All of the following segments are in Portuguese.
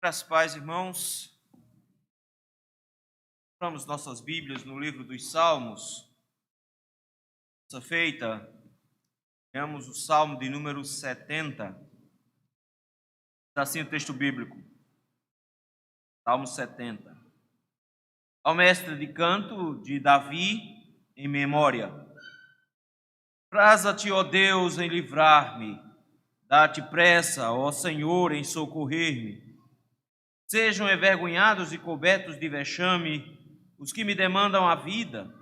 Graças a paz, irmãos. Vamos nossas Bíblias no livro dos Salmos. Essa feita, temos o Salmo de número 70. Está assim o texto bíblico. Salmo 70. Ao mestre de canto de Davi em memória. Praza-te, ó Deus, em livrar-me. Dá-te pressa, ó Senhor, em socorrer-me. Sejam envergonhados e cobertos de vexame os que me demandam a vida,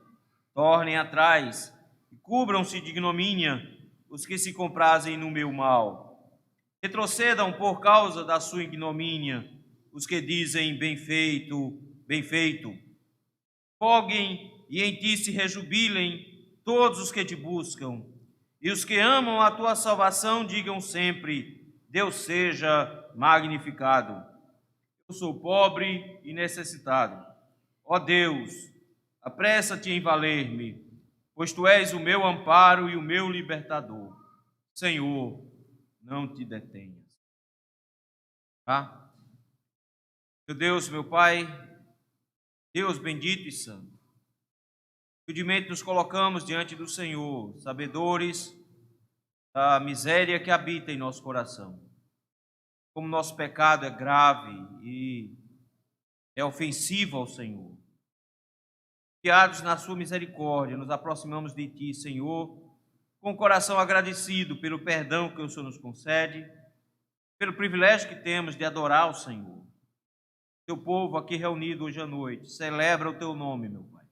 tornem atrás e cubram-se de ignomínia os que se comprazem no meu mal. Retrocedam por causa da sua ignomínia os que dizem bem feito, bem feito. Foguem e em ti se rejubilem todos os que te buscam, e os que amam a tua salvação digam sempre: Deus seja magnificado. Eu sou pobre e necessitado. Ó Deus, apressa-te em valer-me, pois tu és o meu amparo e o meu libertador. Senhor, não te detenhas. Tá? Meu Deus, meu Pai, Deus bendito e santo, humildemente nos colocamos diante do Senhor, sabedores da miséria que habita em nosso coração. Como nosso pecado é grave e é ofensivo ao Senhor. Guiados na sua misericórdia, nos aproximamos de Ti, Senhor, com o coração agradecido pelo perdão que o Senhor nos concede, pelo privilégio que temos de adorar o Senhor. Teu povo aqui reunido hoje à noite celebra o Teu nome, meu Pai.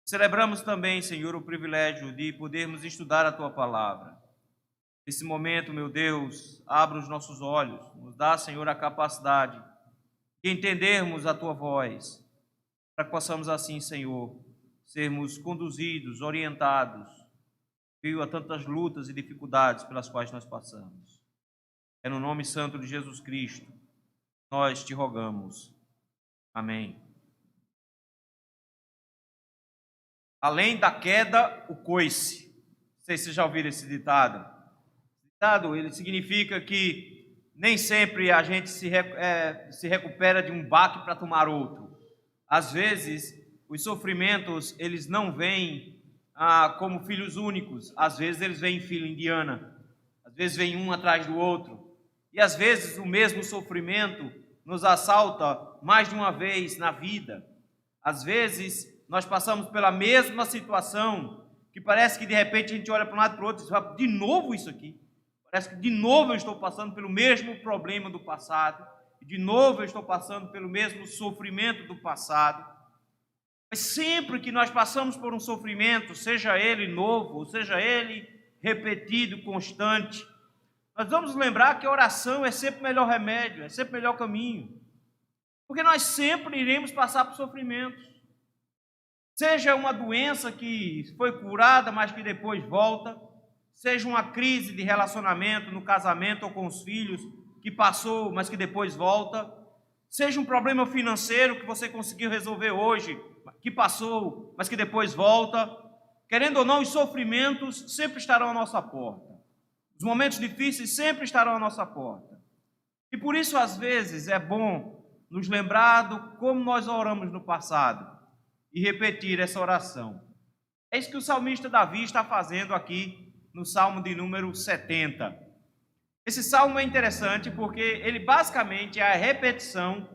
Celebramos também, Senhor, o privilégio de podermos estudar a Tua palavra. Nesse momento, meu Deus, abra os nossos olhos, nos dá, Senhor, a capacidade de entendermos a Tua voz, para que possamos assim, Senhor, sermos conduzidos, orientados, meio a tantas lutas e dificuldades pelas quais nós passamos. É no nome santo de Jesus Cristo, nós te rogamos. Amém. Além da queda, o coice. Não sei se vocês já ouviram esse ditado. Ele significa que nem sempre a gente se recupera de um baque para tomar outro. Às vezes, os sofrimentos, eles não vêm como filhos únicos. Às vezes, eles vêm em fila indiana. Às vezes, vêm um atrás do outro. E, às vezes, o mesmo sofrimento nos assalta mais de uma vez na vida. Às vezes, nós passamos pela mesma situação, que parece que, de repente, a gente olha para um lado e para o outro e diz: de novo isso aqui. Parece que de novo eu estou passando pelo mesmo problema do passado, e de novo eu estou passando pelo mesmo sofrimento do passado. Mas sempre que nós passamos por um sofrimento, seja ele novo, ou seja ele repetido, constante, nós vamos lembrar que a oração é sempre o melhor remédio, é sempre o melhor caminho. Porque nós sempre iremos passar por sofrimentos. Seja uma doença que foi curada, mas que depois volta, seja uma crise de relacionamento no casamento ou com os filhos, que passou, mas que depois volta, seja um problema financeiro que você conseguiu resolver hoje, que passou, mas que depois volta. Querendo ou não, os sofrimentos sempre estarão à nossa porta. Os momentos difíceis sempre estarão à nossa porta. E por isso, às vezes, é bom nos lembrar de como nós oramos no passado e repetir essa oração. É isso que o salmista Davi está fazendo aqui no Salmo de número 70. Esse salmo é interessante porque ele basicamente é a repetição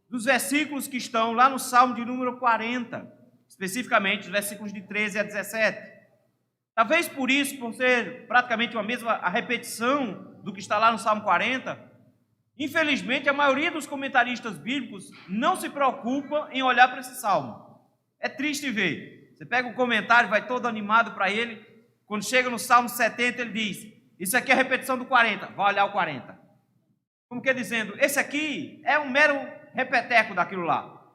dos versículos que estão lá no Salmo de número 40, especificamente os versículos de 13 a 17. Talvez por isso, por ser praticamente a repetição do que está lá no Salmo 40, infelizmente a maioria dos comentaristas bíblicos não se preocupa em olhar para esse salmo. É triste ver. Você pega o comentário, vai todo animado para ele. Quando chega no Salmo 70, ele diz: isso aqui é a repetição do 40, vai olhar o 40. Como que dizendo, esse aqui é um mero repeteco daquilo lá.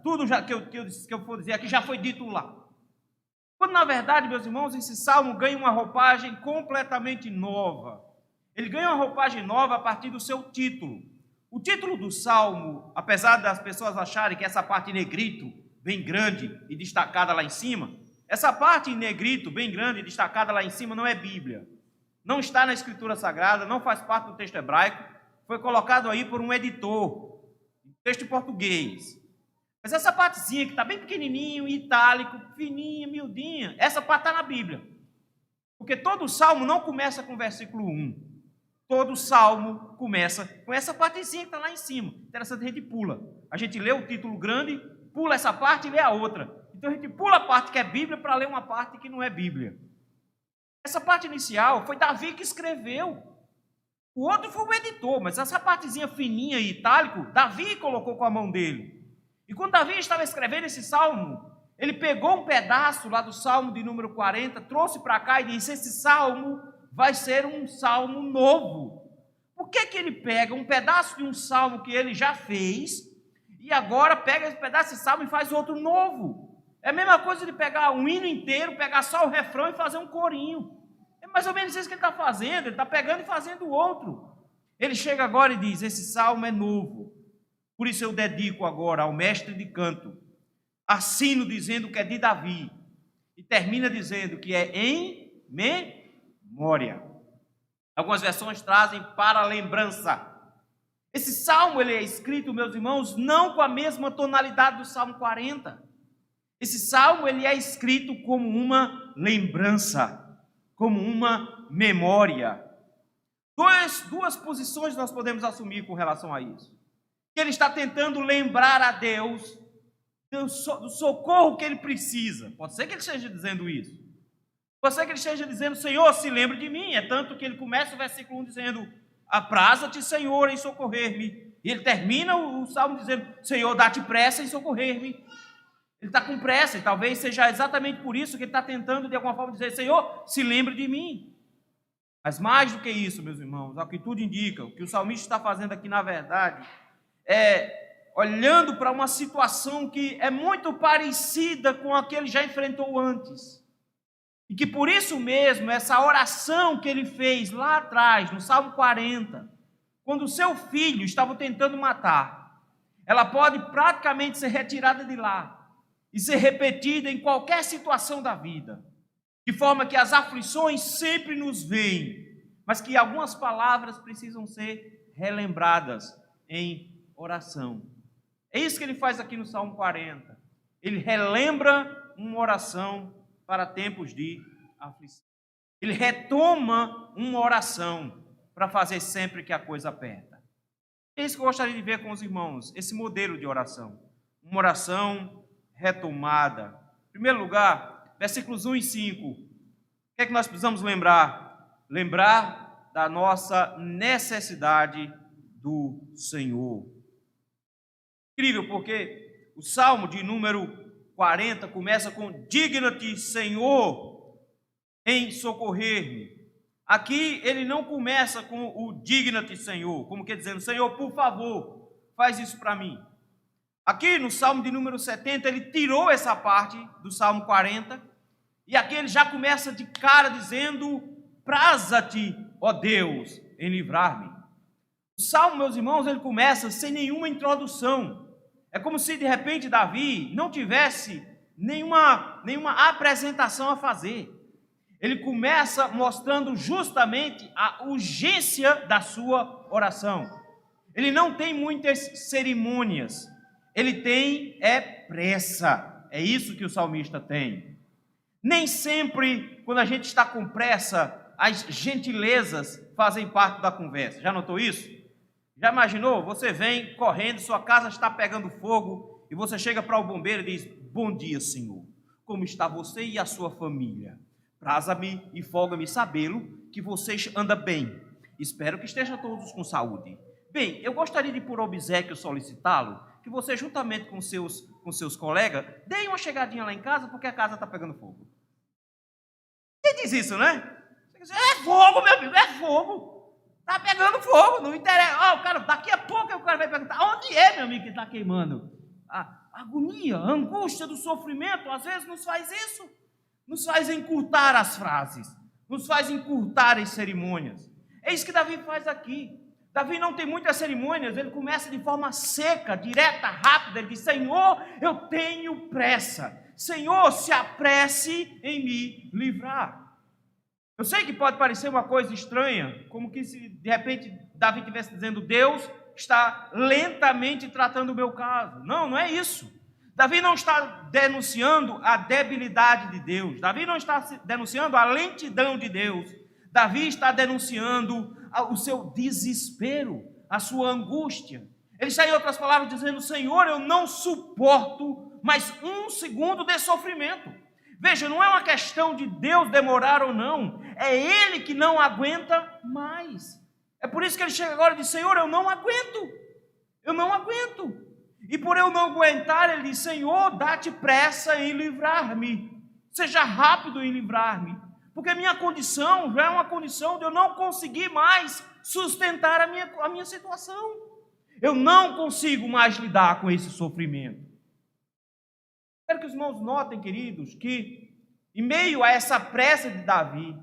Tudo já que eu for dizer aqui já foi dito lá. Quando na verdade, meus irmãos, esse Salmo ganha uma roupagem completamente nova. Ele ganha uma roupagem nova a partir do seu título. O título do Salmo, apesar das pessoas acharem que essa parte em negrito, bem grande e destacada lá em cima, essa parte em negrito, bem grande e destacada lá em cima, não é Bíblia. Não está na Escritura Sagrada, não faz parte do texto hebraico, foi colocado aí por um editor, texto em português. Mas essa partezinha que está bem pequenininho, itálico, fininha, miudinha, essa parte está na Bíblia. Porque todo salmo não começa com o versículo 1. Todo salmo começa com essa partezinha que está lá em cima. Interessante, a gente pula. A gente lê o título grande, pula essa parte e lê a outra. Então a gente pula a parte que é Bíblia para ler uma parte que não é Bíblia. Essa parte inicial foi Davi que escreveu. O outro foi o editor, mas essa partezinha fininha e itálico, Davi colocou com a mão dele. E quando Davi estava escrevendo esse salmo, ele pegou um pedaço lá do salmo de número 40, trouxe para cá e disse: esse salmo vai ser um salmo novo. Por que ele pega um pedaço de um salmo que ele já fez e agora pega esse pedaço de salmo e faz outro novo? É a mesma coisa de pegar um hino inteiro, pegar só o refrão e fazer um corinho. É mais ou menos isso que ele está fazendo, ele está pegando e fazendo outro. Ele chega agora e diz: esse salmo é novo, por isso eu dedico agora ao mestre de canto. Assino dizendo que é de Davi e termina dizendo que é em memória. Algumas versões trazem para lembrança. Esse salmo ele é escrito, meus irmãos, não com a mesma tonalidade do Salmo 40. Esse salmo ele é escrito como uma lembrança, como uma memória. Duas posições nós podemos assumir com relação a isso. Que ele está tentando lembrar a Deus do socorro que ele precisa. Pode ser que ele esteja dizendo isso. Pode ser que ele esteja dizendo: Senhor, se lembre de mim. É tanto que ele começa o versículo 1 dizendo: apraza-te, Senhor, em socorrer-me. E ele termina o salmo dizendo: Senhor, dá-te pressa em socorrer-me. Ele está com pressa, e talvez seja exatamente por isso que ele está tentando de alguma forma dizer: Senhor, se lembre de mim. Mas mais do que isso, meus irmãos, ao que tudo indica, o que o salmista está fazendo aqui na verdade é olhando para uma situação que é muito parecida com a que ele já enfrentou antes. E que por isso mesmo, essa oração que ele fez lá atrás, no Salmo 40, quando o seu filho estava tentando matar, ela pode praticamente ser retirada de lá e ser repetida em qualquer situação da vida. De forma que as aflições sempre nos vêm, mas que algumas palavras precisam ser relembradas em oração. É isso que ele faz aqui no Salmo 40. Ele relembra uma oração para tempos de aflição. Ele retoma uma oração para fazer sempre que a coisa aperta. É isso que eu gostaria de ver com os irmãos, esse modelo de oração. Uma oração retomada. Em primeiro lugar, versículos 1 e 5. O que é que nós precisamos lembrar? Lembrar da nossa necessidade do Senhor. Incrível, porque o Salmo de número 40 começa com: digna-te, Senhor, em socorrer-me. Aqui ele não começa com o digna-te, Senhor, como quer dizendo: Senhor, por favor, faz isso para mim. Aqui no Salmo de número 70, ele tirou essa parte do Salmo 40, e aqui ele já começa de cara dizendo: praza-te, ó Deus, em livrar-me. O Salmo, meus irmãos, ele começa sem nenhuma introdução. É como se de repente Davi não tivesse nenhuma apresentação a fazer. Ele começa mostrando justamente a urgência da sua oração. Ele não tem muitas cerimônias, ele tem pressa. É isso que o salmista tem. Nem sempre, quando a gente está com pressa, as gentilezas fazem parte da conversa. Já notou isso? Já imaginou? Você vem correndo, sua casa está pegando fogo, e você chega para o bombeiro e diz: bom dia, senhor, como está você e a sua família? Praza-me e folga-me sabê-lo que você anda bem. Espero que estejam todos com saúde. Bem, eu gostaria de, por obséquio, solicitá-lo que você, juntamente com seus colegas, deem uma chegadinha lá em casa, porque a casa está pegando fogo. Quem diz isso, né? É fogo, meu amigo, é fogo. Está pegando fogo, não interessa. O cara, daqui a pouco o cara vai perguntar: onde é, meu amigo, que está queimando? A agonia, a angústia do sofrimento, às vezes nos faz isso. Nos faz encurtar as frases, nos faz encurtar as cerimônias. É isso que Davi faz aqui. Davi não tem muitas cerimônias, ele começa de forma seca, direta, rápida. Ele diz: Senhor, eu tenho pressa. Senhor, se apresse em me livrar. Eu sei que pode parecer uma coisa estranha, como que se de repente Davi estivesse dizendo: Deus está lentamente tratando o meu caso. Não, não é isso. Davi não está denunciando a debilidade de Deus. Davi não está denunciando a lentidão de Deus. Davi está denunciando o seu desespero, a sua angústia. Ele está, em outras palavras, dizendo: Senhor, eu não suporto mais um segundo de sofrimento. Veja, não é uma questão de Deus demorar ou não, é Ele que não aguenta mais. É por isso que ele chega agora e diz: Senhor, eu não aguento, eu não aguento. E por eu não aguentar, ele diz: Senhor, dá-te pressa em livrar-me, seja rápido em livrar-me, porque minha condição já é uma condição de eu não conseguir mais sustentar a minha situação. Eu não consigo mais lidar com esse sofrimento. Quero que os irmãos notem, queridos, que em meio a essa pressa de Davi,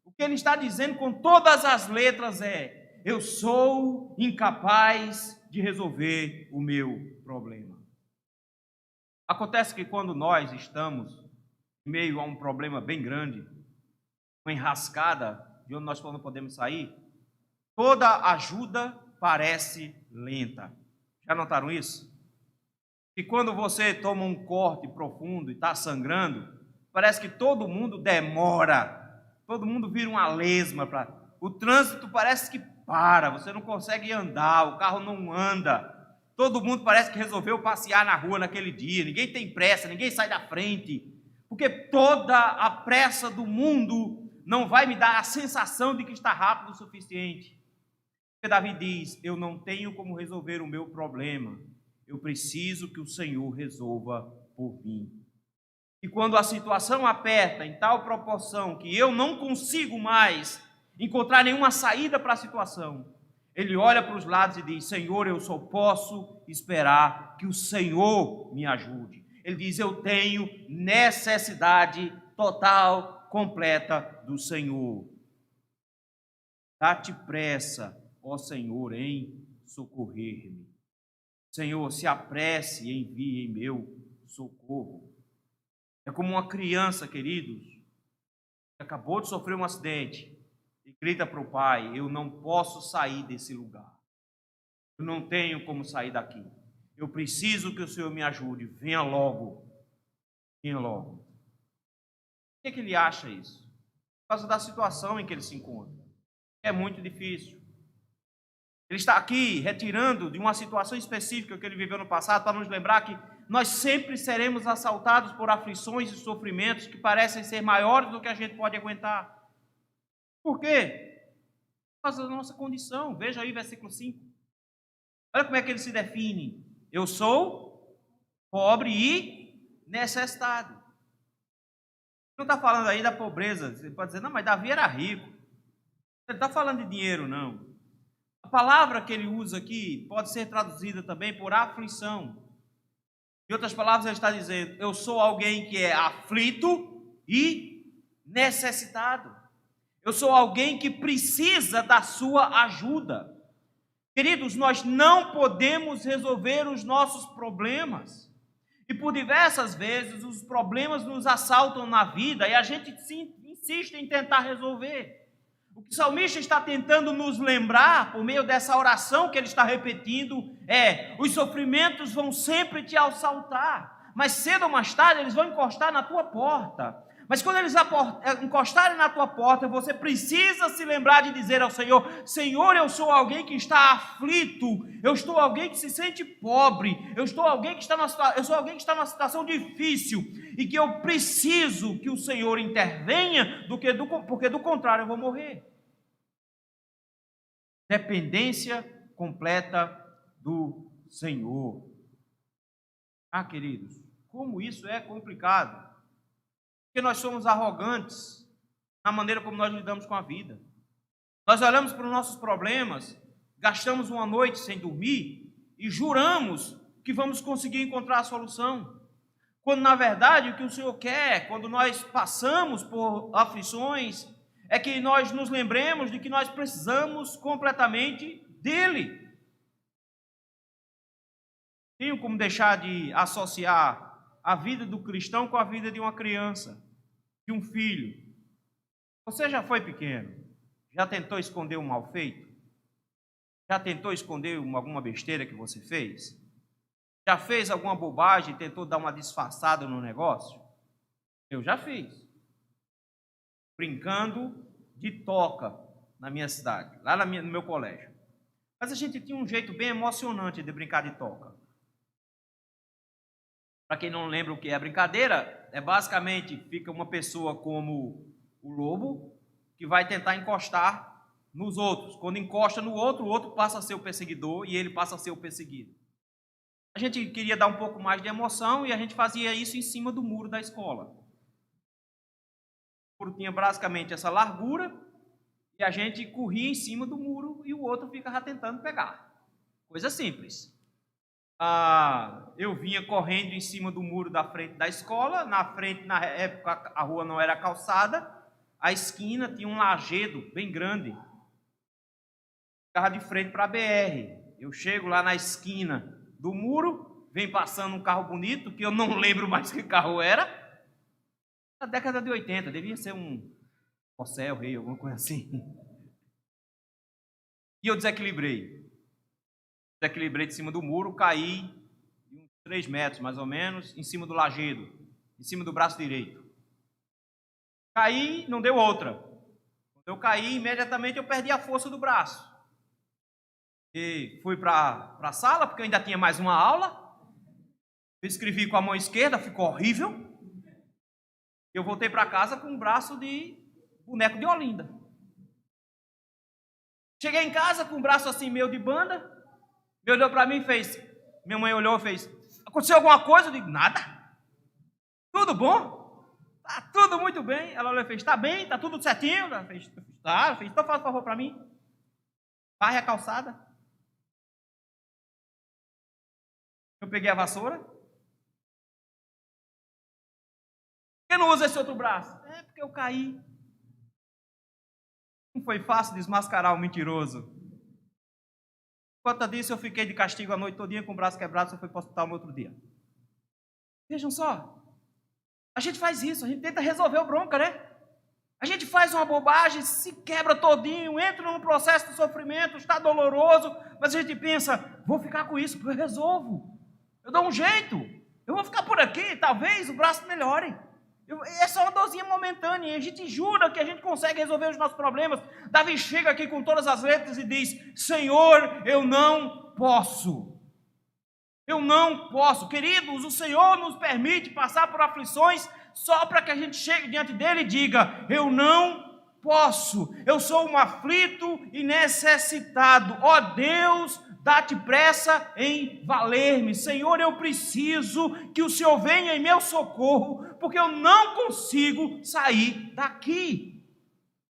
o que ele está dizendo com todas as letras é: eu sou incapaz de resolver o meu problema. Acontece que quando nós estamos em meio a um problema bem grande, uma enrascada de onde nós não podemos sair, toda ajuda parece lenta. Já notaram isso? E quando você toma um corte profundo e está sangrando, parece que todo mundo demora, todo mundo vira uma lesma. O trânsito parece que para, você não consegue andar, o carro não anda, todo mundo parece que resolveu passear na rua naquele dia, ninguém tem pressa, ninguém sai da frente, porque toda a pressa do mundo não vai me dar a sensação de que está rápido o suficiente. Porque Davi diz: eu não tenho como resolver o meu problema, eu preciso que o Senhor resolva por mim. E quando a situação aperta em tal proporção que eu não consigo mais encontrar nenhuma saída para a situação, ele olha para os lados e diz: Senhor, eu só posso esperar que o Senhor me ajude. Ele diz: eu tenho necessidade total, completa do Senhor. Dá-te pressa, ó Senhor, em socorrer-me. Senhor, se apresse e envie em meu socorro. É como uma criança, queridos, que acabou de sofrer um acidente e grita para o pai: eu não posso sair desse lugar. Eu não tenho como sair daqui. Eu preciso que o Senhor me ajude. Venha logo. Venha logo. Por que ele acha isso? Por causa da situação em que ele se encontra. É muito difícil. Ele está aqui retirando de uma situação específica que ele viveu no passado para nos lembrar que nós sempre seremos assaltados por aflições e sofrimentos que parecem ser maiores do que a gente pode aguentar. Por quê? Por causa da nossa condição. Veja aí versículo 5. Olha como é que ele se define: eu sou pobre e necessitado. Não está falando aí da pobreza. Você pode dizer: não, mas Davi era rico. Ele está falando de dinheiro, não. A palavra que ele usa aqui pode ser traduzida também por aflição. Em outras palavras, ele está dizendo: eu sou alguém que é aflito e necessitado. Eu sou alguém que precisa da sua ajuda. Queridos, nós não podemos resolver os nossos problemas. E por diversas vezes os problemas nos assaltam na vida e a gente insiste em tentar resolver. O que o salmista está tentando nos lembrar, por meio dessa oração que ele está repetindo, é: os sofrimentos vão sempre te assaltar, mas cedo ou mais tarde eles vão encostar na tua porta. Mas quando eles encostarem na tua porta, você precisa se lembrar de dizer ao Senhor: Senhor, eu sou alguém que está aflito, eu sou alguém que se sente pobre, eu sou alguém que está numa situação difícil e que eu preciso que o Senhor intervenha, porque do contrário eu vou morrer. Dependência completa do Senhor. Ah, queridos, como isso é complicado. Porque nós somos arrogantes na maneira como nós lidamos com a vida. Nós olhamos para os nossos problemas, gastamos uma noite sem dormir e juramos que vamos conseguir encontrar a solução. Quando, na verdade, o que o Senhor quer, quando nós passamos por aflições, é que nós nos lembremos de que nós precisamos completamente dEle. Tenho como deixar de associar a vida do cristão com a vida de uma criança, de um filho. Você já foi pequeno? Já tentou esconder um mal feito? Já tentou esconder alguma besteira que você fez? Já fez alguma bobagem e tentou dar uma disfarçada no negócio? Eu já fiz. Brincando de toca na minha cidade, lá no meu colégio. Mas a gente tinha um jeito bem emocionante de brincar de toca. Para quem não lembra o que é a brincadeira, é basicamente fica uma pessoa como o lobo que vai tentar encostar nos outros. Quando encosta no outro, o outro passa a ser o perseguidor e ele passa a ser o perseguido. A gente queria dar um pouco mais de emoção e a gente fazia isso em cima do muro da escola. O muro tinha basicamente essa largura e a gente corria em cima do muro e o outro ficava tentando pegar. Coisa simples. Eu vinha correndo em cima do muro da frente da escola. Na frente, na época, a rua não era calçada. A esquina tinha um lajedo bem grande. Ficava de frente para a BR. Eu chego lá na esquina do muro, vem passando um carro bonito, que eu não lembro mais que carro era. Na década de 80, devia ser um Corcel, Rei, alguma coisa assim. E eu desequilibrei. Desequilibrei de cima do muro, caí de uns 3 metros, mais ou menos, em cima do lajedo, em cima do braço direito. Caí, não deu outra. Quando eu caí, imediatamente eu perdi a força do braço. E fui para a sala, porque eu ainda tinha mais uma aula. Eu escrevi com a mão esquerda, ficou horrível. Eu voltei para casa com um braço de boneco de Olinda. Cheguei em casa com o braço assim meio de banda. Ele olhou para mim e fez... Minha mãe olhou e fez... Aconteceu alguma coisa? Eu digo, nada. Tudo bom? Tá tudo muito bem. Ela olhou e fez, tá bem? Tá tudo certinho? Ela fez, tá. Fez, então faz favor para mim. Varre a calçada. Eu peguei a vassoura. Por que não usa esse outro braço? É porque eu caí. Não foi fácil desmascarar o mentiroso. Por conta disso, eu fiquei de castigo a noite todinha com o braço quebrado, só fui para o hospital no outro dia. Vejam só. A gente faz isso, a gente tenta resolver o bronca, né? A gente faz uma bobagem, se quebra todinho, entra num processo de sofrimento, está doloroso, mas a gente pensa, vou ficar com isso, porque eu resolvo. Eu dou um jeito. Eu vou ficar por aqui, talvez o braço melhore. É só uma dorzinha momentânea, e a gente jura que a gente consegue resolver os nossos problemas. Davi chega aqui com todas as letras e diz, Senhor, eu não posso. Eu não posso. Queridos, o Senhor nos permite passar por aflições só para que a gente chegue diante dele e diga, eu não posso. Eu sou um aflito e necessitado. Ó Deus, dá-te pressa em valer-me. Senhor, eu preciso que o Senhor venha em meu socorro, porque eu não consigo sair daqui.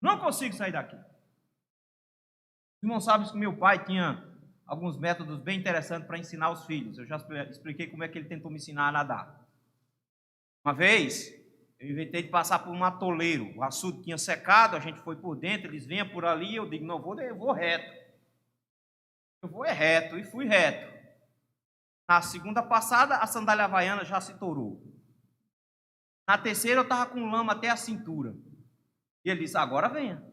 Não consigo sair daqui. Os irmãos sabem que meu pai tinha alguns métodos bem interessantes para ensinar os filhos. Eu já expliquei como é que ele tentou me ensinar a nadar. Uma vez, eu inventei de passar por um atoleiro. O açude tinha secado, a gente foi por dentro, eles vinham por ali, eu digo, não, eu vou reto. Eu vou reto, e fui reto. Na segunda passada, a sandália havaiana já se torou. Na terceira, eu estava com lama até a cintura. E ele disse, agora venha.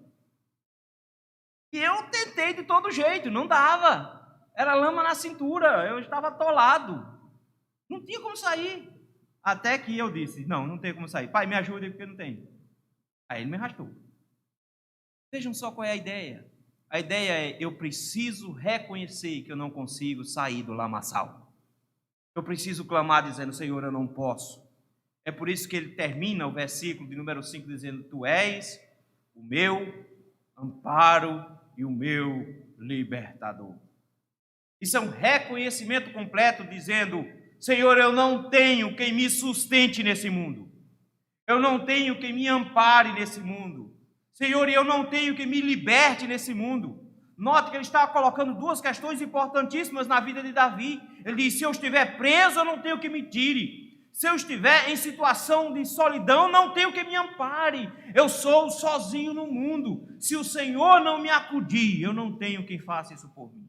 E eu tentei de todo jeito, não dava. Era lama na cintura, eu estava atolado. Não tinha como sair. Até que eu disse, não tem como sair. Pai, me ajude porque não tem. Aí ele me arrastou. Vejam só qual é a ideia. A ideia é, eu preciso reconhecer que eu não consigo sair do lamaçal. Eu preciso clamar dizendo, Senhor, eu não posso. É por isso que ele termina o versículo de número 5 dizendo, Tu és o meu amparo e o meu libertador. Isso é um reconhecimento completo dizendo, Senhor, eu não tenho quem me sustente nesse mundo. Eu não tenho quem me ampare nesse mundo. Senhor, eu não tenho quem me liberte nesse mundo. Note que ele está colocando duas questões importantíssimas na vida de Davi. Ele diz, se eu estiver preso, eu não tenho que me tire. Se eu estiver em situação de solidão, não tenho que me ampare. Eu sou sozinho no mundo. Se o Senhor não me acudir, eu não tenho quem faça isso por mim.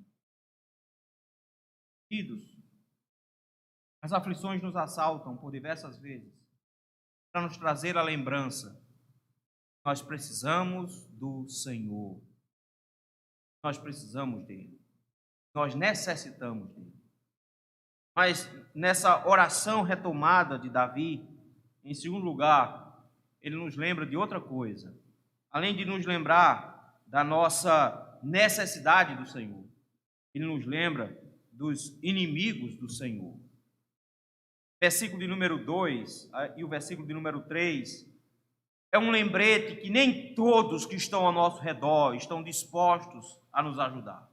Queridos, as aflições nos assaltam por diversas vezes para nos trazer a lembrança Nós precisamos do Senhor. Nós precisamos dele. Nós necessitamos dele. Mas nessa oração retomada de Davi, em segundo lugar, ele nos lembra de outra coisa. Além de nos lembrar da nossa necessidade do Senhor, ele nos lembra dos inimigos do Senhor. Versículo de número 2 e o versículo de número 3 é um lembrete que nem todos que estão ao nosso redor estão dispostos a nos ajudar.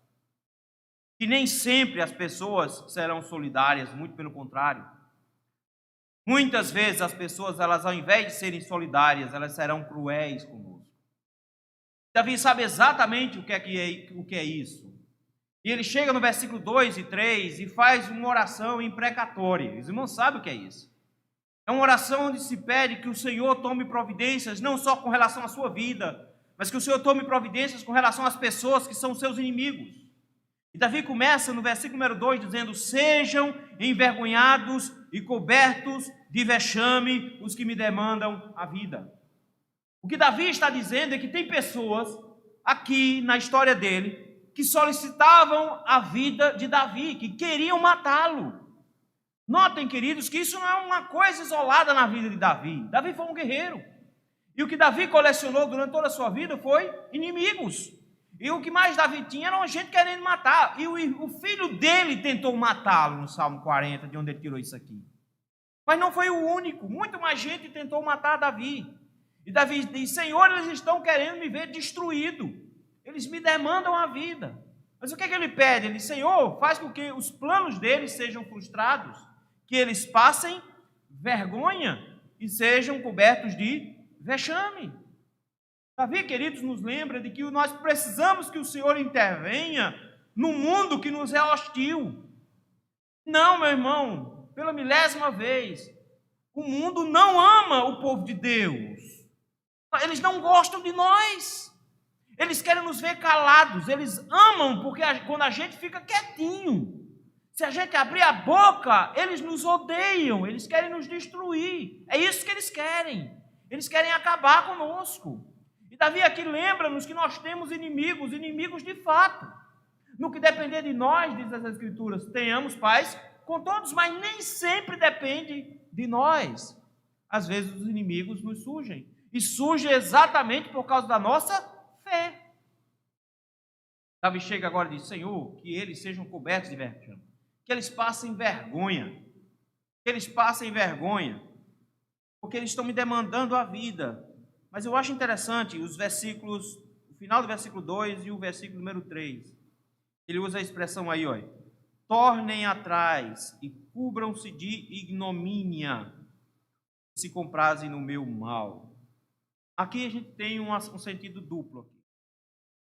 E nem sempre as pessoas serão solidárias, muito pelo contrário. Muitas vezes as pessoas, elas ao invés de serem solidárias, elas serão cruéis conosco. Davi sabe exatamente o que é isso. E ele chega no versículo 2 e 3 e faz uma oração imprecatória. Os irmãos sabem o que é isso. É uma oração onde se pede que o Senhor tome providências, não só com relação à sua vida, mas que o Senhor tome providências com relação às pessoas que são seus inimigos. E Davi começa no versículo número 2 dizendo: sejam envergonhados e cobertos de vexame os que me demandam a vida. O que Davi está dizendo é que tem pessoas aqui na história dele que solicitavam a vida de Davi, que queriam matá-lo. Notem, queridos, que isso não é uma coisa isolada na vida de Davi. Davi foi um guerreiro. E o que Davi colecionou durante toda a sua vida foi inimigos. E o que mais Davi tinha era gente querendo matar. E o filho dele tentou matá-lo no Salmo 40, de onde ele tirou isso aqui. Mas não foi o único. Muito mais gente tentou matar Davi. E Davi diz: Senhor, eles estão querendo me ver destruído. Eles me demandam a vida. Mas o que é que ele pede? Ele diz: Senhor, faz com que os planos deles sejam frustrados, que eles passem vergonha e sejam cobertos de vexame. Davi, queridos, nos lembra de que nós precisamos que o Senhor intervenha no mundo que nos é hostil. Não, meu irmão, pela milésima vez, o mundo não ama o povo de Deus. Eles não gostam de nós. Eles querem nos ver calados. Eles amam porque quando a gente fica quietinho. Se a gente abrir a boca, eles nos odeiam. Eles querem nos destruir. É isso que eles querem. Eles querem acabar conosco. E Davi aqui lembra-nos que nós temos inimigos, inimigos de fato. No que depender de nós, diz as Escrituras, tenhamos paz com todos, mas nem sempre depende de nós. Às vezes os inimigos nos surgem. E surgem exatamente por causa da nossa fé. Davi chega agora e diz: Senhor, que eles sejam cobertos de vexame, que eles passem vergonha, que eles passem vergonha, porque eles estão me demandando a vida. Mas eu acho interessante os versículos, o final do versículo 2 e o versículo número 3. Ele usa a expressão aí, olha: tornem atrás e cubram-se de ignomínia, se comprazem no meu mal. Aqui a gente tem um sentido duplo, aqui.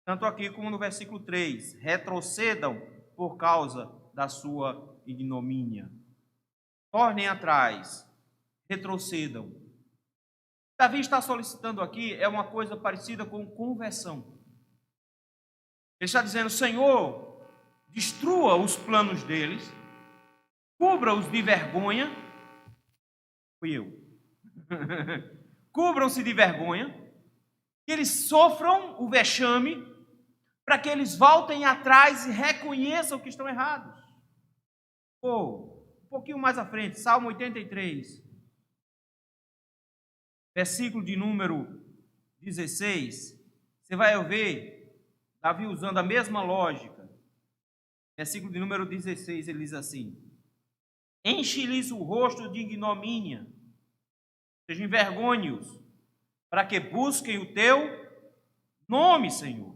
Tanto aqui como no versículo 3, retrocedam por causa da sua ignomínia. Tornem atrás, retrocedam. Davi está solicitando aqui é uma coisa parecida com conversão. Ele está dizendo: Senhor, destrua os planos deles, cubra-os de vergonha. Fui eu. Cubram-se de vergonha, que eles sofram o vexame, para que eles voltem atrás e reconheçam que estão errados. Um pouquinho mais à frente, Salmo 83, versículo de número 16, você vai ver Davi usando a mesma lógica. Versículo de número 16, ele diz assim: enche-lhes o rosto de ignomínia, sejam envergonhe-os, para que busquem o teu nome, Senhor.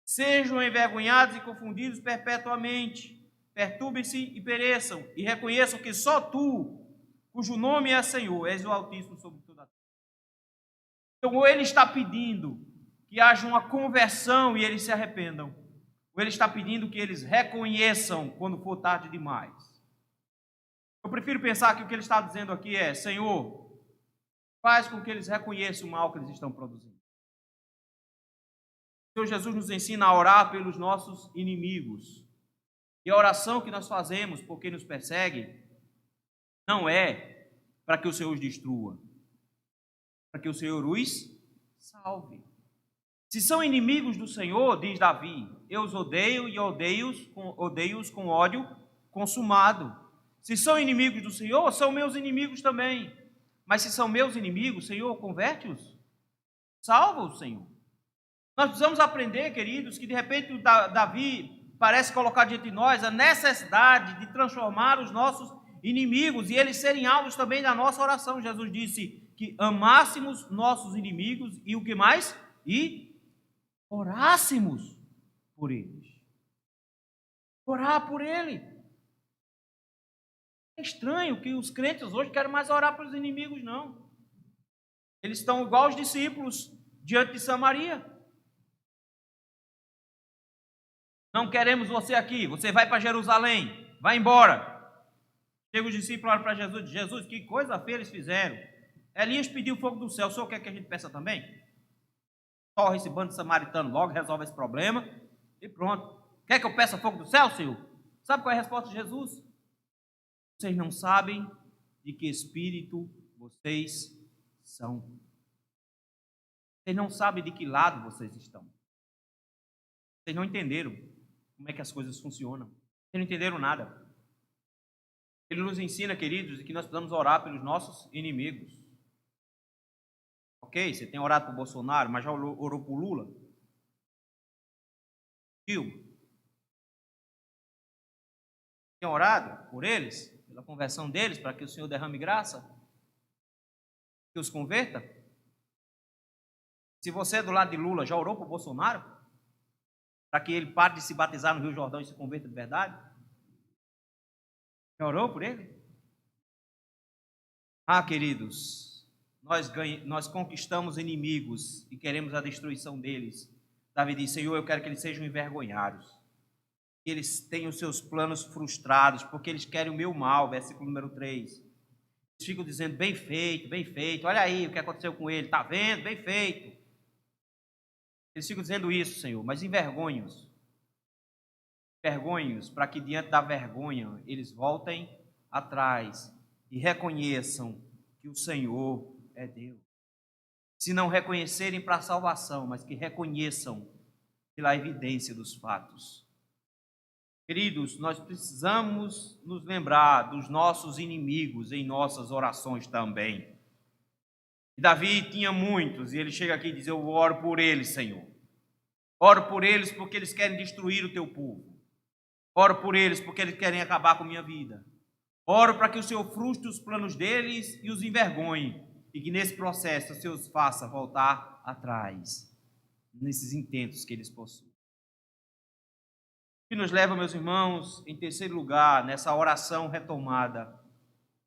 Sejam envergonhados e confundidos perpetuamente, perturbem-se e pereçam, e reconheçam que só tu, cujo nome é Senhor, és o Altíssimo sobre toda a terra. Então, ou ele está pedindo que haja uma conversão e eles se arrependam, ou ele está pedindo que eles reconheçam quando for tarde demais. Eu prefiro pensar que o que ele está dizendo aqui é: Senhor, faz com que eles reconheçam o mal que eles estão produzindo. O Senhor Jesus nos ensina a orar pelos nossos inimigos. E a oração que nós fazemos por quem nos persegue não é para que o Senhor os destrua, para que o Senhor os salve. Se são inimigos do Senhor, diz Davi, eu os odeio e odeio-os com ódio consumado. Se são inimigos do Senhor, são meus inimigos também. Mas se são meus inimigos, Senhor, converte-os. Salva-os, Senhor. Nós precisamos aprender, queridos, que de repente Davi parece colocar diante de nós a necessidade de transformar os nossos inimigos e eles serem alvos também da nossa oração. Jesus disse que amássemos nossos inimigos e o que mais? E orássemos por eles. Orar por ele. É estranho que os crentes hoje querem mais orar pelos inimigos, não. Eles estão igual os discípulos diante de Samaria. Não queremos você aqui, você vai para Jerusalém, vai embora. Chega os discípulos para Jesus e diz, Jesus, que coisa feia eles fizeram. Elias pediu fogo do céu, o senhor quer que a gente peça também? Torre esse bando de samaritano logo, resolve esse problema e pronto. Quer que eu peça fogo do céu, Senhor? Sabe qual é a resposta de Jesus? Vocês não sabem de que espírito vocês são. Vocês não sabem de que lado vocês estão. Vocês não entenderam como é que as coisas funcionam. Vocês não entenderam nada. Ele nos ensina, queridos, que nós precisamos orar pelos nossos inimigos. Ok, você tem orado por Bolsonaro, mas já orou por Lula? Dilma? Tem orado por eles, pela conversão deles, para que o Senhor derrame graça? Que os converta? Se você é do lado de Lula, já orou por Bolsonaro? Para que ele pare de se batizar no Rio Jordão e se converta de verdade? Já orou por ele? Ah, queridos, nós conquistamos inimigos e queremos a destruição deles. Davi diz, Senhor, eu quero que eles sejam envergonhados, que eles tenham seus planos frustrados, porque eles querem o meu mal, versículo número 3. Eles ficam dizendo, bem feito, olha aí o que aconteceu com ele, está vendo, bem feito. Eles ficam dizendo isso, Senhor, mas envergonhe-os. Envergonhe-os, para que diante da vergonha eles voltem atrás e reconheçam que o Senhor é Deus. Se não reconhecerem para a salvação, mas que reconheçam pela evidência dos fatos. Queridos, nós precisamos nos lembrar dos nossos inimigos em nossas orações também. E Davi tinha muitos, e ele chega aqui e diz, eu oro por eles, Senhor. Oro por eles porque eles querem destruir o teu povo. Oro por eles porque eles querem acabar com a minha vida. Oro para que o Senhor frustre os planos deles e os envergonhe. E que nesse processo o Senhor os faça voltar atrás, nesses intentos que eles possuem. E nos leva, meus irmãos, em terceiro lugar, nessa oração retomada,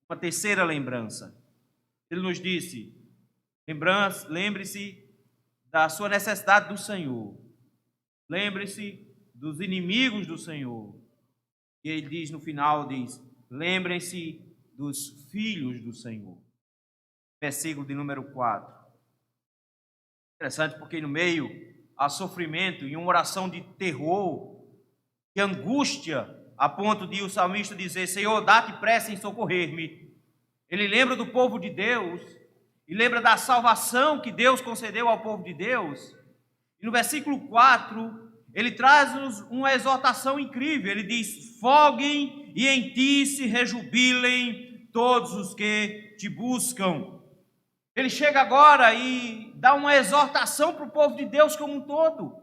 uma terceira lembrança. Ele nos disse, lembre-se da sua necessidade do Senhor. Lembre-se dos inimigos do Senhor. E ele diz no final, lembrem-se dos filhos do Senhor. Versículo de número 4. Interessante porque no meio há sofrimento e uma oração de terror, de angústia, a ponto de o salmista dizer, Senhor, dá-te pressa em socorrer-me. Ele lembra do povo de Deus e lembra da salvação que Deus concedeu ao povo de Deus. E no versículo 4, ele traz-nos uma exortação incrível. Ele diz, folguem e em ti se rejubilem todos os que te buscam. Ele chega agora e dá uma exortação para o povo de Deus como um todo.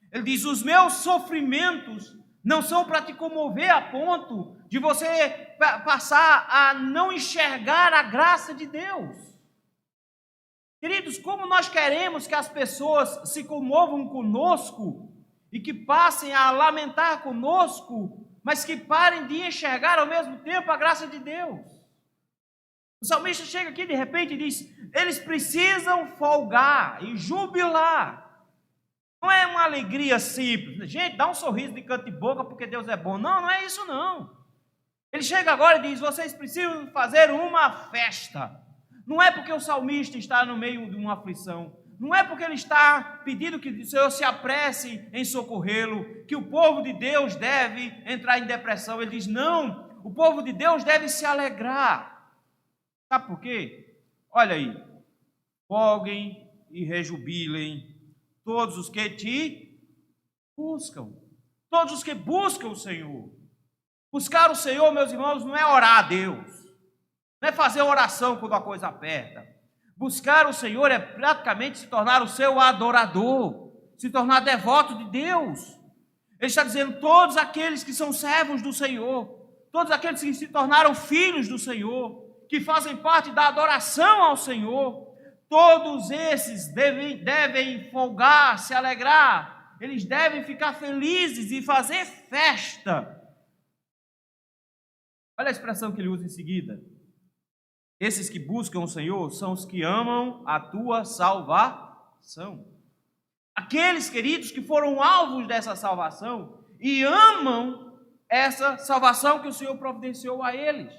Ele diz, os meus sofrimentos não são para te comover a ponto de você passar a não enxergar a graça de Deus. Queridos, como nós queremos que as pessoas se comovam conosco e que passem a lamentar conosco, mas que parem de enxergar ao mesmo tempo a graça de Deus. O salmista chega aqui de repente e diz, eles precisam folgar e jubilar. Não é uma alegria simples. Gente, dá um sorriso de canto de boca porque Deus é bom. Não, não é isso não. Ele chega agora e diz, vocês precisam fazer uma festa. Não é porque o salmista está no meio de uma aflição. Não é porque ele está pedindo que o Senhor se apresse em socorrê-lo, que o povo de Deus deve entrar em depressão. Ele diz, não, o povo de Deus deve se alegrar. Sabe por quê? Olha aí, folguem e rejubilem todos os que te buscam. Todos os que buscam o Senhor. Buscar o Senhor, meus irmãos, não é orar a Deus. Não é fazer oração quando a coisa aperta. Buscar o Senhor é praticamente se tornar o seu adorador, se tornar devoto de Deus. Ele está dizendo, todos aqueles que são servos do Senhor, todos aqueles que se tornaram filhos do Senhor, que fazem parte da adoração ao Senhor, todos esses devem folgar, se alegrar, eles devem ficar felizes e fazer festa. Olha a expressão que ele usa em seguida. Esses que buscam o Senhor são os que amam a tua salvação. Aqueles, queridos, que foram alvos dessa salvação e amam essa salvação que o Senhor providenciou a eles.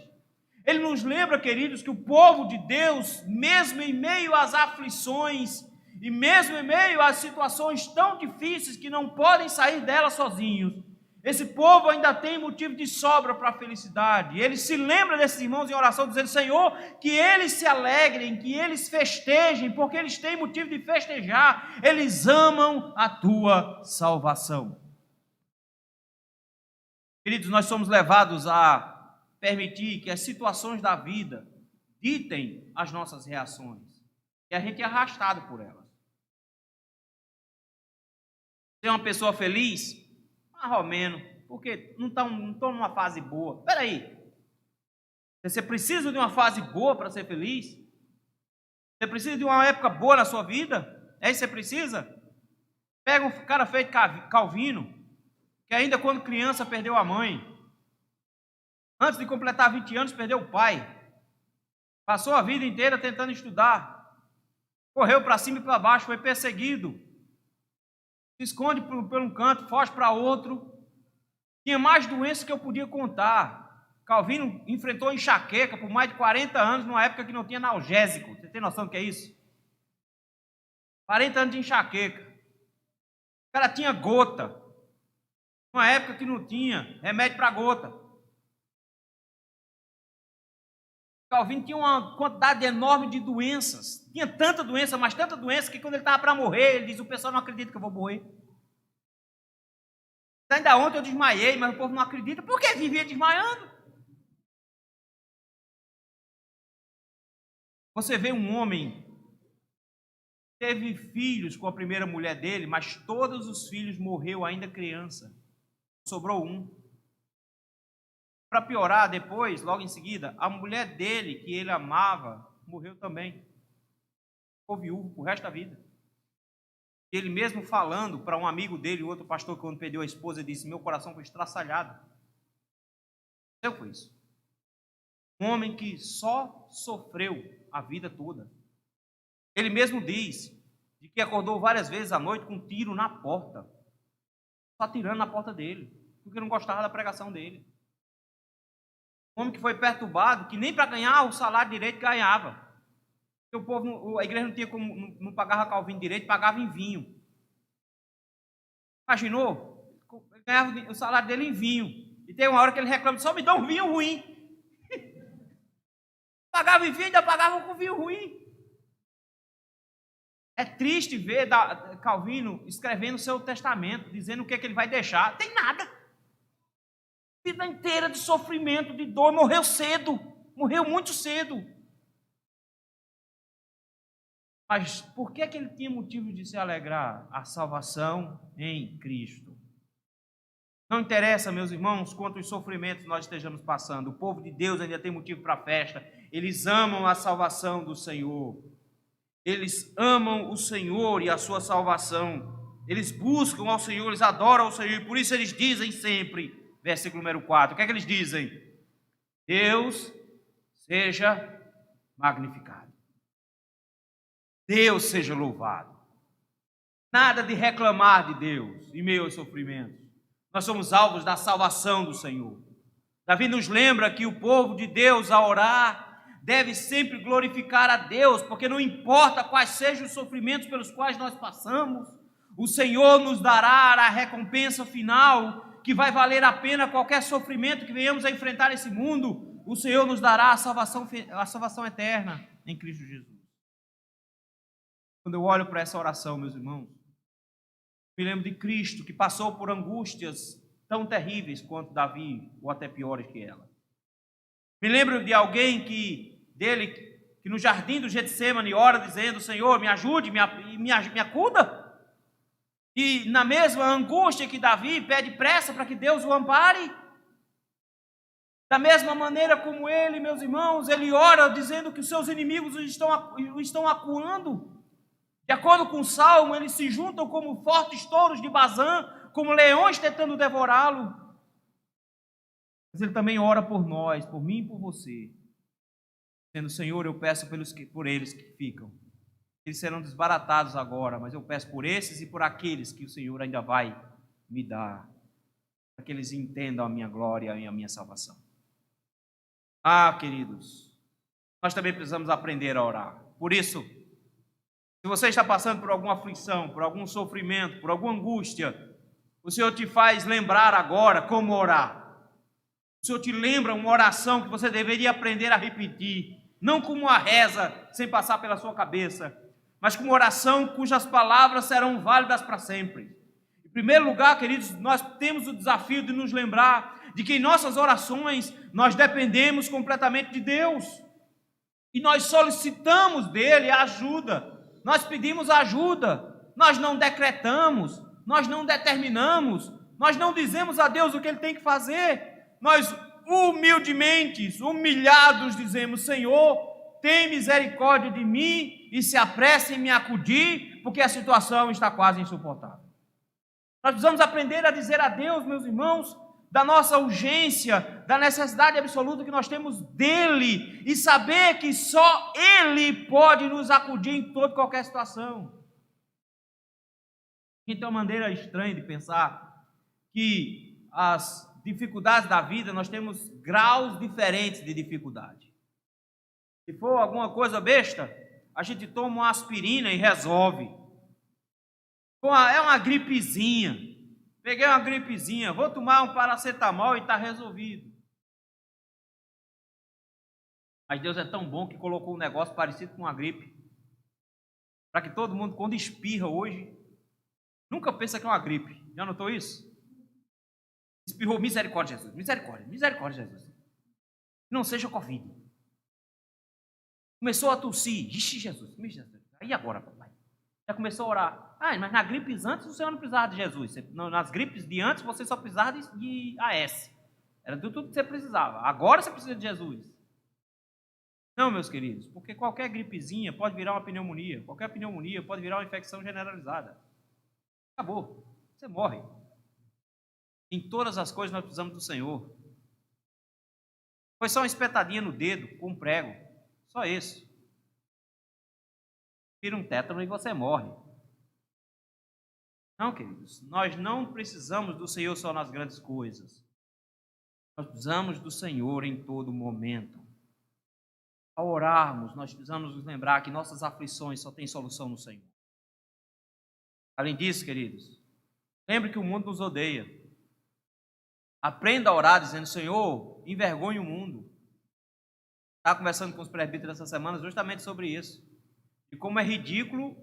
Ele nos lembra, queridos, que o povo de Deus, mesmo em meio às aflições e mesmo em meio às situações tão difíceis que não podem sair delas sozinhos, esse povo ainda tem motivo de sobra para a felicidade. Ele se lembra desses irmãos em oração, dizendo, Senhor, que eles se alegrem, que eles festejem, porque eles têm motivo de festejar. Eles amam a tua salvação. Queridos, nós somos levados a permitir que as situações da vida ditem as nossas reações. E a gente é arrastado por elas. Ser uma pessoa feliz? Mais ou menos, porque não estou numa fase boa. Espera aí, você precisa de uma fase boa para ser feliz? Você precisa de uma época boa na sua vida? É isso que você precisa? Pega um cara feito Calvino, que ainda quando criança perdeu a mãe, antes de completar 20 anos perdeu o pai, passou a vida inteira tentando estudar, correu para cima e para baixo, foi perseguido, se esconde por um canto, foge para outro. Tinha mais doenças que eu podia contar. Calvino enfrentou enxaqueca por mais de 40 anos, numa época que não tinha analgésico. Você tem noção do que é isso? 40 anos de enxaqueca. O cara tinha gota, numa época que não tinha remédio para gota. Calvino tinha uma quantidade enorme de doenças. Tinha tanta doença, mas tanta doença, que quando ele estava para morrer, ele diz, o pessoal não acredita que eu vou morrer. Ainda ontem eu desmaiei, mas o povo não acredita, porque vivia desmaiando. Você vê um homem que teve filhos com a primeira mulher dele, mas todos os filhos morreu ainda criança. Sobrou um. Para piorar, depois, logo em seguida, a mulher dele, que ele amava, morreu também. Ficou viúvo pro resto da vida. Ele mesmo falando para um amigo dele, outro pastor, que quando perdeu a esposa, disse, meu coração foi estraçalhado. Eu foi isso. Um homem que só sofreu a vida toda. Ele mesmo diz de que acordou várias vezes à noite com um tiro na porta. Só atirando na porta dele, porque não gostava da pregação dele. Um homem que foi perturbado, que nem para ganhar o salário direito ganhava. Porque o povo, a igreja não tinha como, não pagava Calvino direito, pagava em vinho. Imaginou? Ele ganhava o salário dele em vinho. E tem uma hora que ele reclama, só me dá um vinho ruim. Pagava em vinho, ainda pagava com vinho ruim. É triste ver Calvino escrevendo o seu testamento, dizendo o que ele vai deixar. Tem nada. Vida inteira de sofrimento, de dor, morreu cedo, morreu muito cedo. Mas por que ele tinha motivo de se alegrar? A salvação em Cristo. Não interessa, meus irmãos, quantos sofrimentos nós estejamos passando, o povo de Deus ainda tem motivo para festa. Eles amam a salvação do Senhor. Eles amam o Senhor e a sua salvação. Eles buscam ao Senhor, eles adoram ao Senhor, e por isso eles dizem sempre, versículo número 4, o que é que eles dizem? Deus seja magnificado. Deus seja louvado. Nada de reclamar de Deus em meio aos sofrimentos. Nós somos alvos da salvação do Senhor. Davi nos lembra que o povo de Deus, ao orar, deve sempre glorificar a Deus, porque não importa quais sejam os sofrimentos pelos quais nós passamos, o Senhor nos dará a recompensa final, que vai valer a pena qualquer sofrimento que venhamos a enfrentar nesse mundo. O Senhor nos dará a salvação eterna em Cristo Jesus. Quando eu olho para essa oração, meus irmãos, me lembro de Cristo, que passou por angústias tão terríveis quanto Davi, ou até piores que ela. Me lembro de alguém que no jardim do Getsemane ora dizendo: Senhor, me ajude, me acuda. E na mesma angústia que Davi pede pressa para que Deus o ampare. Da mesma maneira como ele, meus irmãos, ele ora dizendo que os seus inimigos o estão acuando. De acordo com o Salmo, eles se juntam como fortes touros de Bazã, como leões tentando devorá-lo. Mas ele também ora por nós, por mim e por você, dizendo: Senhor, eu peço por eles que ficam. Eles serão desbaratados agora, mas eu peço por esses e por aqueles que o Senhor ainda vai me dar, para que eles entendam a minha glória e a minha salvação. Ah, queridos, nós também precisamos aprender a orar. Por isso, se você está passando por alguma aflição, por algum sofrimento, por alguma angústia, o Senhor te faz lembrar agora como orar. O Senhor te lembra uma oração que você deveria aprender a repetir, não como uma reza sem passar pela sua cabeça, mas como uma oração cujas palavras serão válidas para sempre. Em primeiro lugar, queridos, nós temos o desafio de nos lembrar de que em nossas orações nós dependemos completamente de Deus e nós solicitamos dele ajuda, nós pedimos ajuda, nós não decretamos, nós não determinamos, nós não dizemos a Deus o que ele tem que fazer. Nós humildemente, humilhados, dizemos: Senhor, tem misericórdia de mim e se apresse em me acudir, porque a situação está quase insuportável. Nós precisamos aprender a dizer a Deus, meus irmãos, da nossa urgência, da necessidade absoluta que nós temos dele e saber que só ele pode nos acudir em toda e qualquer situação. Então, uma maneira estranha de pensar que as dificuldades da vida, nós temos graus diferentes de dificuldade. Se for alguma coisa besta, a gente toma uma aspirina e resolve. É uma gripezinha. Peguei uma gripezinha, vou tomar um paracetamol e está resolvido. Mas Deus é tão bom que colocou um negócio parecido com uma gripe, para que todo mundo, quando espirra hoje, nunca pensa que é uma gripe. Já notou isso? Espirrou: misericórdia, Jesus, misericórdia, misericórdia, Jesus. Não seja Covid. Começou a tossir: ixi, Jesus, aí agora, papai? Já começou a orar: mas na gripes antes o senhor não precisava de Jesus. Nas gripes de antes você só precisava de AS. Era tudo que você precisava. Agora você precisa de Jesus. Não, meus queridos, porque qualquer gripezinha pode virar uma pneumonia. Qualquer pneumonia pode virar uma infecção generalizada. Acabou. Você morre. Em todas as coisas nós precisamos do Senhor. Foi só uma espetadinha no dedo com um prego. Só isso. Vira um tétano e você morre. Não, queridos, nós não precisamos do Senhor só nas grandes coisas. Nós precisamos do Senhor em todo momento. Ao orarmos, nós precisamos nos lembrar que nossas aflições só têm solução no Senhor. Além disso, queridos, lembre que o mundo nos odeia. Aprenda a orar dizendo: Senhor, envergonhe o mundo. Estava conversando com os presbíteros essa semana justamente sobre isso. E como é ridículo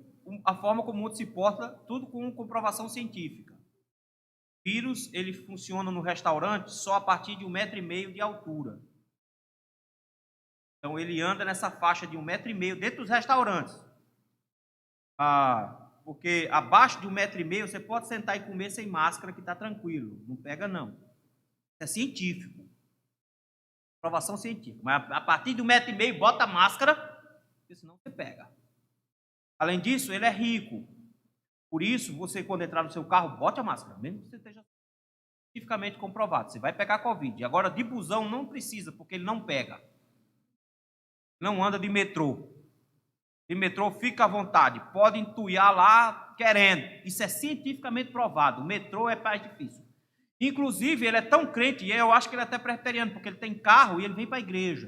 a forma como o mundo se porta, tudo com comprovação científica. O vírus, ele funciona no restaurante só a partir de 1,5 metro de altura. Então ele anda nessa faixa de 1,5 metro dentro dos restaurantes. Porque abaixo de 1,5 metro você pode sentar e comer sem máscara, que está tranquilo. Não pega não. É científico. Comprovação científica. Mas a partir de 1,5 metro, bota máscara, porque senão você pega. Além disso, ele é rico. Por isso, você, quando entrar no seu carro, bote a máscara, mesmo que você esteja cientificamente comprovado. Você vai pegar Covid. Agora, de busão, não precisa, porque ele não pega. Não anda de metrô. De metrô, fica à vontade. Pode entuiar lá querendo. Isso é cientificamente provado. O metrô é mais difícil. Inclusive, ele é tão crente, e eu acho que ele é até presbiteriano, porque ele tem carro e ele vem para a igreja.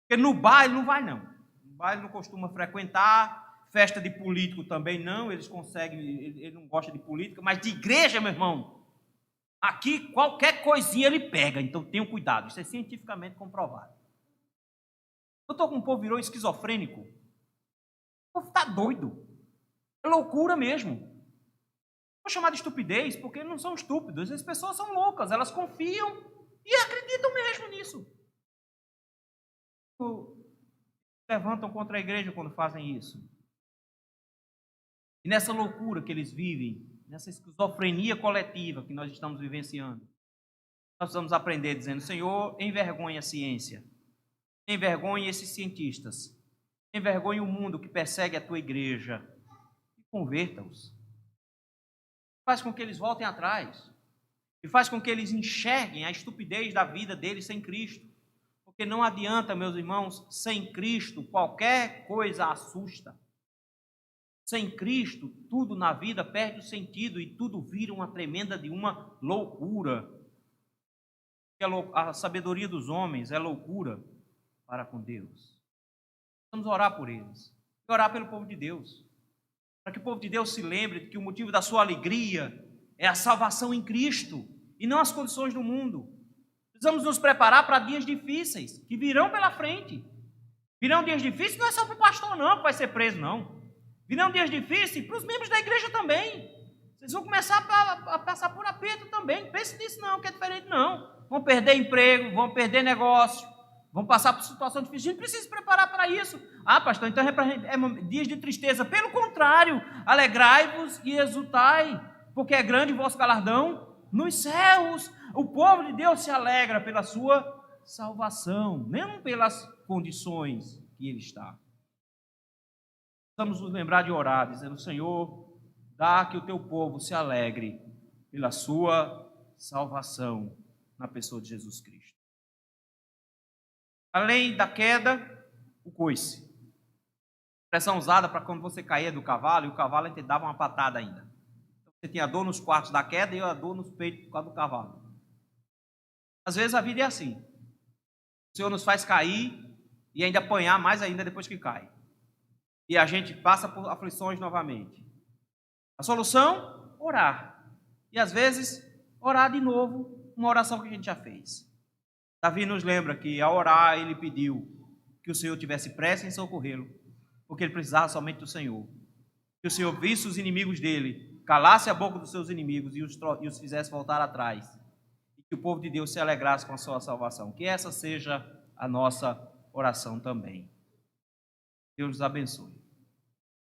Porque no bar ele não vai, não. No bar ele não costuma frequentar. Festa de político também não, eles conseguem, ele não gosta de política, mas de igreja, meu irmão, aqui qualquer coisinha ele pega, então tenham cuidado, isso é cientificamente comprovado. O povo virou esquizofrênico, o povo está está doido. É loucura mesmo. Vou chamar de estupidez porque não são estúpidos. As pessoas são loucas, elas confiam e acreditam mesmo nisso. Levantam contra a igreja quando fazem isso. E nessa loucura que eles vivem, nessa esquizofrenia coletiva que nós estamos vivenciando, nós precisamos aprender dizendo: Senhor, envergonhe a ciência, envergonhe esses cientistas, envergonhe o mundo que persegue a tua igreja e converta-os. Faz com que eles voltem atrás e faz com que eles enxerguem a estupidez da vida deles sem Cristo. Porque não adianta, meus irmãos, sem Cristo qualquer coisa assusta. Sem Cristo, tudo na vida perde o sentido e tudo vira uma tremenda de uma loucura. A sabedoria dos homens é loucura para com Deus. Vamos orar por eles e orar pelo povo de Deus, para que o povo de Deus se lembre de que o motivo da sua alegria é a salvação em Cristo e não as condições do mundo. Precisamos nos preparar para dias difíceis que virão pela frente. Virão dias difíceis não é só para o pastor não que vai ser preso, não. Virão dias difíceis para os membros da igreja também. Vocês vão começar a passar por aperto também. Não pense nisso não, que é diferente não. Vão perder emprego, vão perder negócio, vão passar por situação difícil. A gente precisa se preparar para isso. Ah, pastor, então é dias de tristeza. Pelo contrário, alegrai-vos e exultai, porque é grande o vosso galardão nos céus. O povo de Deus se alegra pela sua salvação, não pelas condições que ele está. Precisamos nos lembrar de orar, dizendo: Senhor, dá que o teu povo se alegre pela sua salvação na pessoa de Jesus Cristo. Além da queda, o coice. Expressão usada para quando você caía do cavalo e o cavalo te dava uma patada ainda. Então, você tinha dor nos quartos da queda e a dor nos peitos por causa do cavalo. Às vezes a vida é assim. O Senhor nos faz cair e ainda apanhar mais ainda depois que cai. E a gente passa por aflições novamente. A solução? Orar. E às vezes, orar de novo, uma oração que a gente já fez. Davi nos lembra que ao orar ele pediu que o Senhor tivesse pressa em socorrê-lo, porque ele precisava somente do Senhor. Que o Senhor visse os inimigos dele, calasse a boca dos seus inimigos e os fizesse voltar atrás. E que o povo de Deus se alegrasse com a sua salvação. Que essa seja a nossa oração também. Deus nos abençoe.